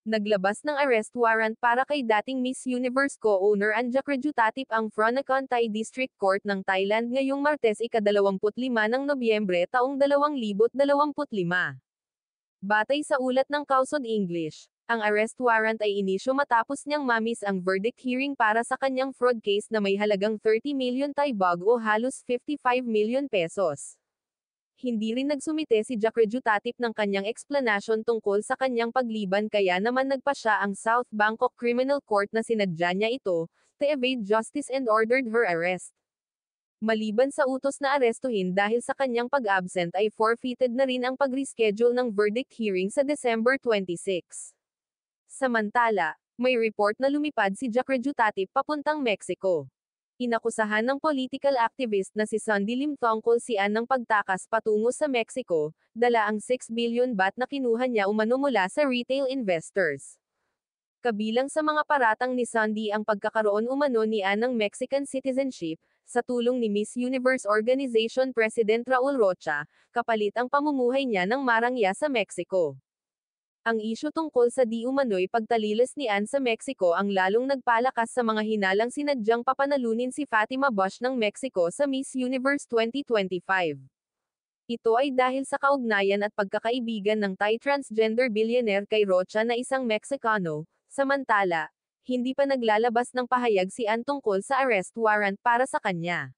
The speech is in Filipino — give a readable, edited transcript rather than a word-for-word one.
Naglabas ng arrest warrant para kay dating Miss Universe co-owner Anja Krajuthatip ang Phranakhon District Court ng Thailand ngayong Martes ika-25 ng Nobyembre taong 2025. Batay sa ulat ng Kausod English, ang arrest warrant ay inisyu matapos niyang mamis ang verdict hearing para sa kanyang fraud case na may halagang 30 million Thai baht o halos 55 million pesos. Hindi rin nagsumite si Krajuthatip ng kanyang eksplanasyon tungkol sa kanyang pagliban kaya naman nagpa siya ang South Bangkok Criminal Court na sinadya niya ito, to evade justice and ordered her arrest. Maliban sa utos na arestuhin dahil sa kanyang pag-absent ay forfeited na rin ang pag-reschedule ng verdict hearing sa December 26. Samantala, may report na lumipad si Krajuthatip papuntang Mexico. Inakusahan ng political activist na si Sandy Lim tungkol sian ng pagtakas patungo sa Mexico, dala ang 6 billion baht na kinuha niya umano mula sa retail investors. Kabilang sa mga paratang ni Sandy ang pagkakaroon umano niya ng Mexican citizenship, sa tulong ni Miss Universe Organization President Raul Rocha, kapalit ang pamumuhay niya ng marangya sa Mexico. Ang isyu tungkol sa di umano'y pagtalilis ni Ann sa Mexico ang lalong nagpalakas sa mga hinalang sinadyang papanalunin si Fatima Bush ng Mexico sa Miss Universe 2025. Ito ay dahil sa kaugnayan at pagkakaibigan ng Thai transgender billionaire kay Rocha na isang Meksikano. Samantala, hindi pa naglalabas ng pahayag si Ann tungkol sa arrest warrant para sa kanya.